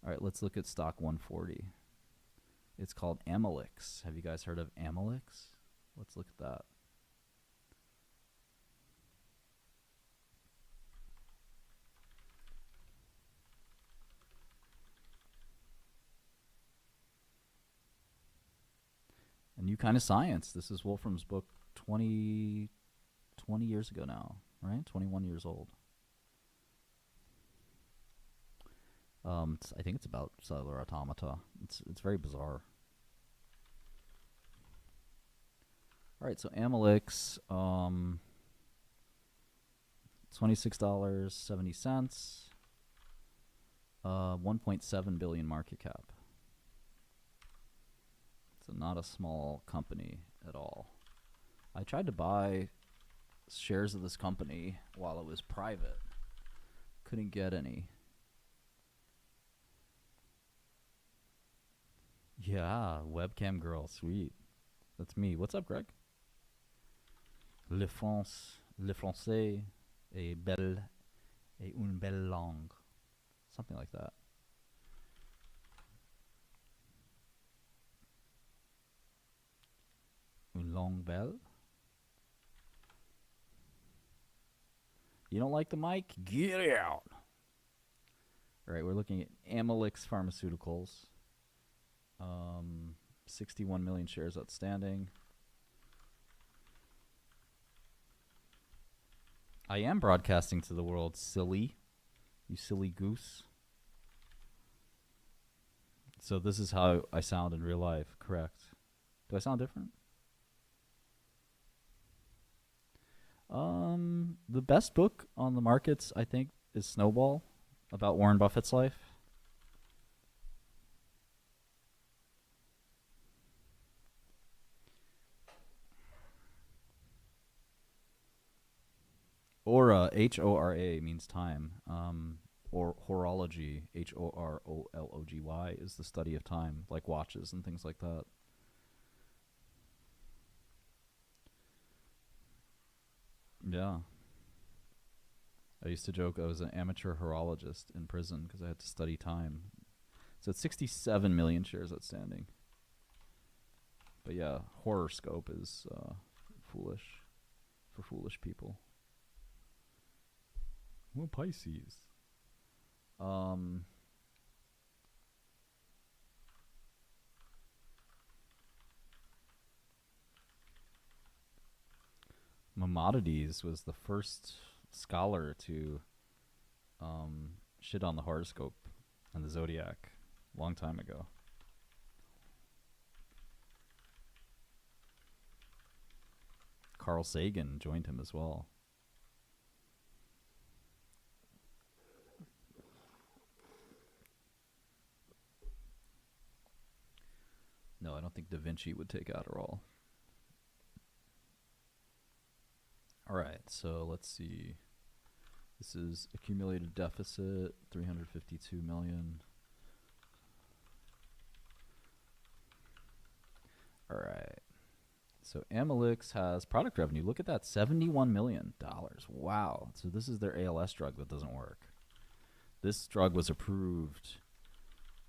All right, let's look at stock 140. It's called Amylyx. Have you guys heard of Amylyx? Let's look at that. A new kind of science. This is Wolfram's book 20 years ago now, right? 21 years old. I think it's about cellular automata. It's very bizarre. All right, so Amylyx, $26.70, 1.7 billion market cap. So not a small company at all. I tried to buy shares of this company while it was private. Couldn't get any. Yeah, webcam girl, sweet. That's me. What's up, Greg? Le français est belle et une belle langue. Something like that. Une langue belle. You don't like the mic? Get it out. All right, we're looking at Amylyx Pharmaceuticals. 61 million shares outstanding. I am broadcasting to the world, silly. You silly goose. So this is how I sound in real life, correct? Do I sound different? The best book on the markets, I think, is Snowball, about Warren Buffett's life. Aura, H-O-R-A, means time. Or horology, H-O-R-O-L-O-G-Y, is the study of time, like watches and things like that. Yeah. I used to joke I was an amateur horologist in prison because I had to study time. So it's 67 million shares outstanding. But yeah, horoscope is foolish for foolish people. Well, Pisces. Maimonides was the first scholar to shit on the horoscope and the zodiac a long time ago. Carl Sagan joined him as well. No, I don't think Da Vinci would take Adderall. All right, so let's see. This is accumulated deficit, 352 million. All right. So Amylyx has product revenue. Look at that, $71 million. Wow. So this is their ALS drug that doesn't work. This drug was approved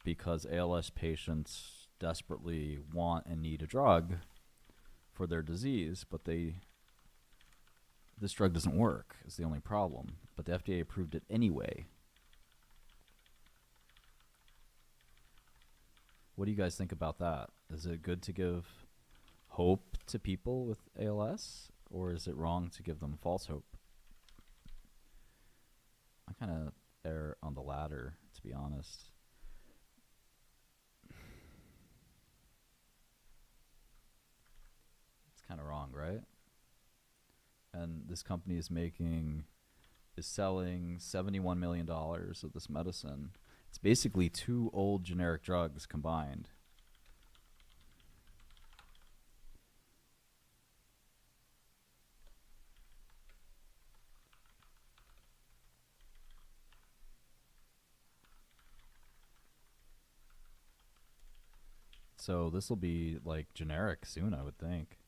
because ALS patients desperately want and need a drug for their disease, but this drug doesn't work is the only problem. But the FDA approved it anyway. What do you guys think about that? Is it good to give hope to people with ALS, or is it wrong to give them false hope? I kind of err on the latter, to be honest. It's kind of wrong, right? And this company is selling $71 million of this medicine. It's basically 2 old generic drugs combined. So this will be like generic soon, I would think.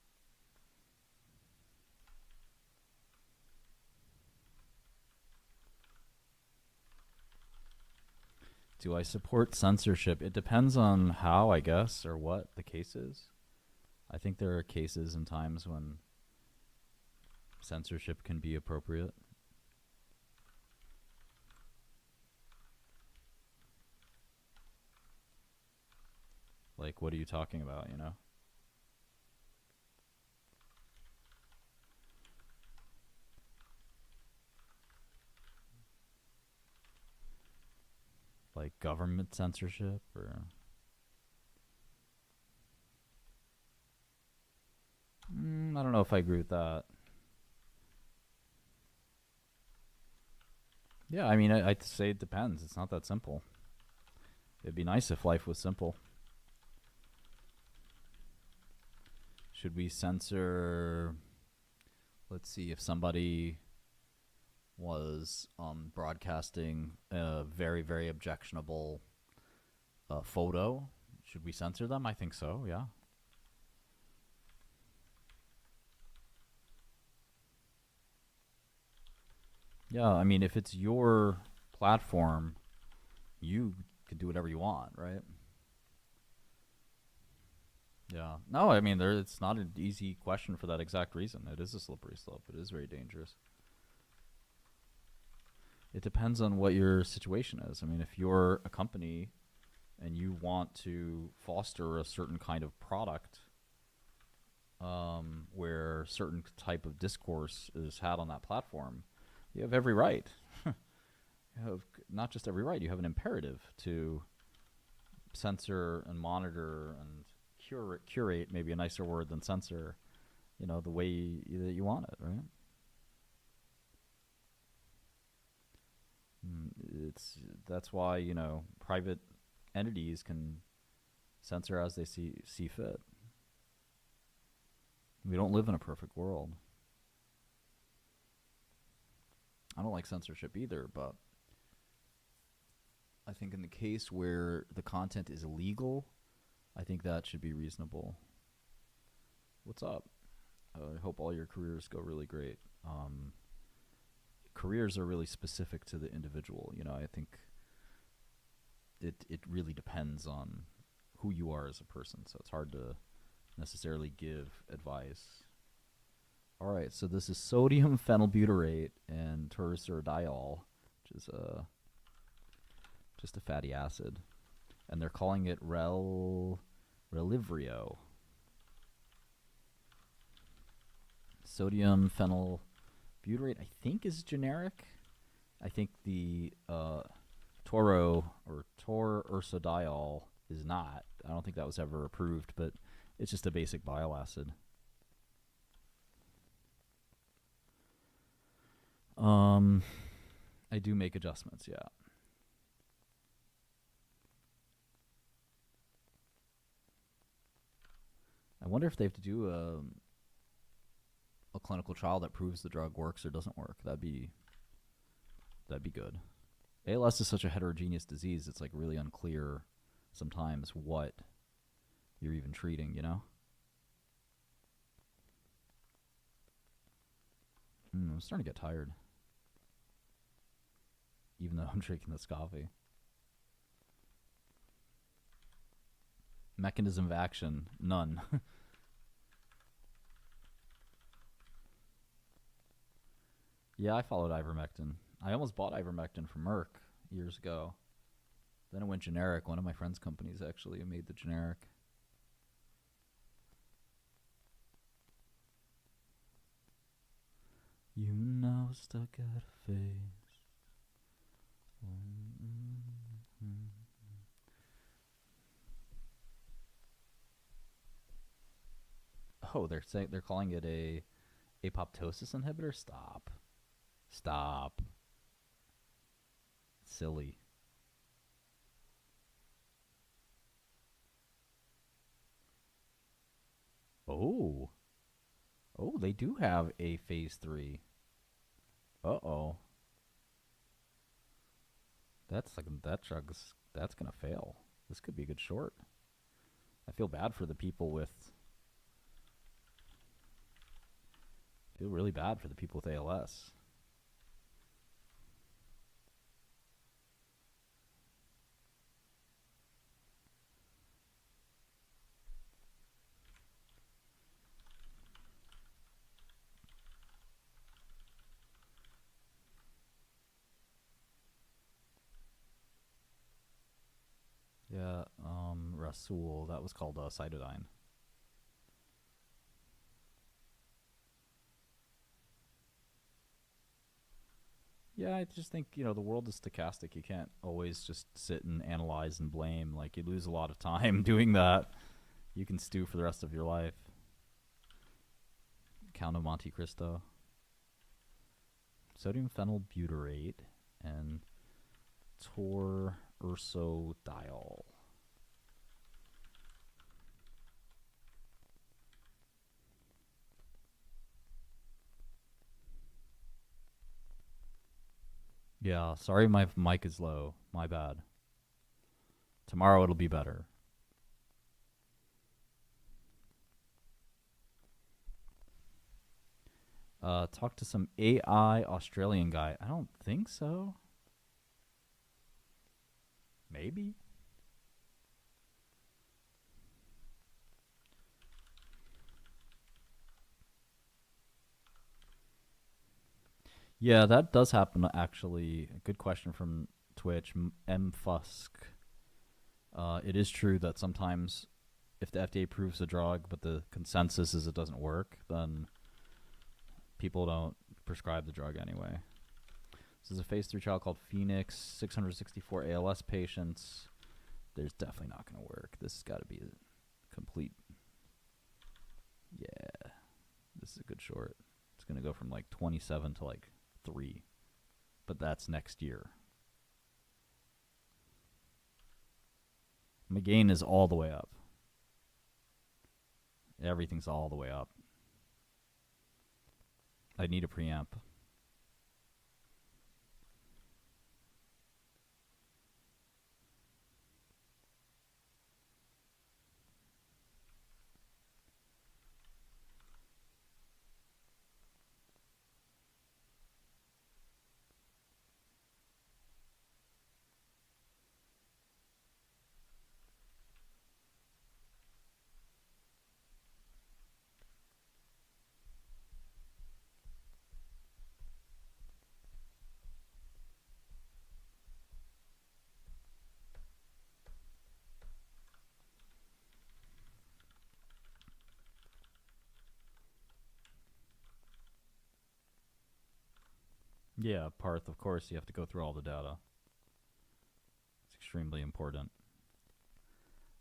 Do I support censorship? It depends on how, I guess, or what the case is. I think there are cases and times when censorship can be appropriate. Like, what are you talking about, you know? Like government censorship or... I don't know if I agree with that. Yeah, I mean, I'd say it depends. It's not that simple. It'd be nice if life was simple. Should we censor... Let's see, if somebody was broadcasting a very, very objectionable photo, should we censor them? I think so, yeah. Yeah, I mean, if it's your platform, you can do whatever you want, right? Yeah. No, I mean, it's not an easy question for that exact reason. It is a slippery slope. It is very dangerous. It depends on what your situation is. I mean, if you're a company and you want to foster a certain kind of product where certain type of discourse is had on that platform, you have every right. You have not just every right, you have an imperative to censor and monitor and curate, maybe a nicer word than censor, you know, the way that you want it, right? That's why, you know, private entities can censor as they see fit. We don't live in a perfect world. I don't like censorship either, but I think in the case where the content is illegal, I think that should be reasonable. What's up? I hope all your careers go really great. Careers are really specific to the individual. You know, I think it really depends on who you are as a person, so it's hard to necessarily give advice. All right, so this is sodium phenylbutyrate and taurursodiol, which is just a fatty acid, and they're calling it Relivrio. Sodium phenylbutyrate, I think, is generic. I think the taurursodiol is not. I don't think that was ever approved, but it's just a basic bile acid. I do make adjustments, yeah. I wonder if they have to do a clinical trial that proves the drug works or doesn't work. That'd be good. ALS is such a heterogeneous disease, it's like really unclear sometimes what you're even treating, you know? I'm starting to get tired. Even though I'm drinking this coffee. Mechanism of action, none. Yeah, I followed ivermectin. I almost bought ivermectin from Merck years ago. Then it went generic. One of my friend's companies actually made the generic. You know, stuck at a face. Oh, they're calling it a apoptosis inhibitor? Stop. Silly. Oh. Oh, they do have a phase 3. Uh-oh. That's gonna fail. This could be a good short. I feel bad for the people with... I feel really bad for the people with ALS. Yeah, Rasul, that was called cytidine. Yeah, I just think, the world is stochastic. You can't always just sit and analyze and blame. Like, you lose a lot of time doing that. You can stew for the rest of your life. Count of Monte Cristo. Sodium phenylbutyrate and torursodiol. Yeah, sorry my mic is low. My bad. Tomorrow it'll be better. Talk to some AI Australian guy. I don't think so. Maybe. Yeah, that does happen actually. Good question from Twitch. M Fusk. It is true that sometimes if the FDA approves a drug but the consensus is it doesn't work, then people don't prescribe the drug anyway. This is a phase 3 trial called Phoenix, 664 ALS patients. There's definitely not going to work. This has got to be a complete... Yeah. This is a good short. It's going to go from like 27 to like 3. But that's next year. My gain is all the way up. Everything's all the way up. I need a preamp. Yeah, Parth, of course, you have to go through all the data. It's extremely important.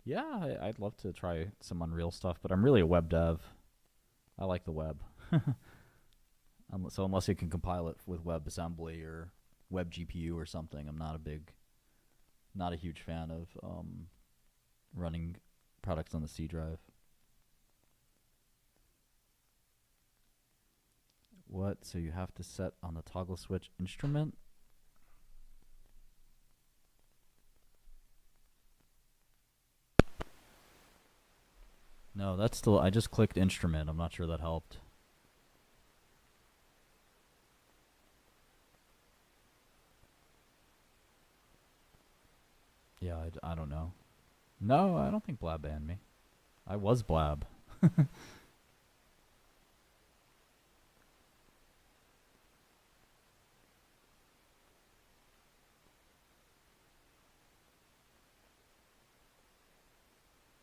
Yeah, I'd love to try some Unreal stuff, but I'm really a web dev. I like the web. So unless you can compile it with WebAssembly or Web GPU or something, I'm not a huge fan of running products on the C drive. What? So you have to set on the toggle switch instrument? No, that's still... I just clicked instrument. I'm not sure that helped. Yeah, I don't know. No, I don't think Blab banned me. I was Blab.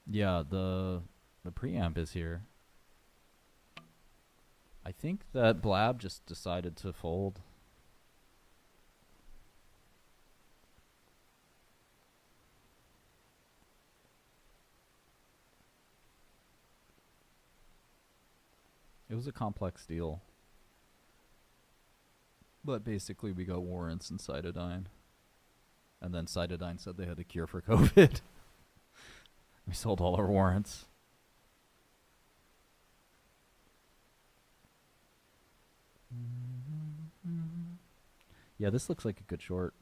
Yeah, the preamp is here. I think that Blab just decided to fold. It was a complex deal. But basically we got warrants and cytidine. And then cytidine said they had a cure for COVID. We sold all our warrants. Yeah, this looks like a good short.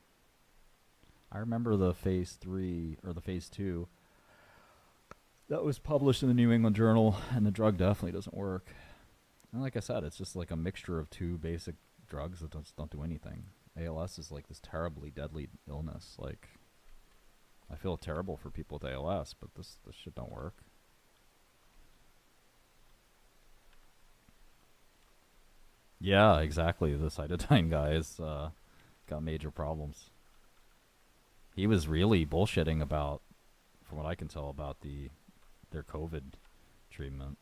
I remember the phase 3 or the phase 2 that was published in the New England Journal, and the drug definitely doesn't work. And like I said, it's just like a mixture of two basic drugs that don't do anything. ALS is like this terribly deadly illness. Like, I feel terrible for people with ALS, but this shit don't work. Yeah, exactly. The cytidine guy has got major problems. He was really bullshitting about from what I can tell about their COVID treatment.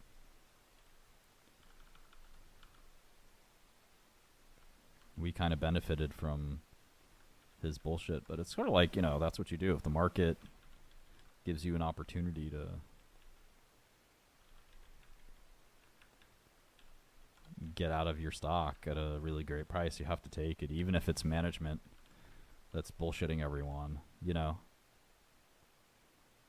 We kind of benefited from his bullshit, but it's sort of like, that's what you do. If the market gives you an opportunity to get out of your stock at a really great price, you have to take it, even if it's management that's bullshitting everyone,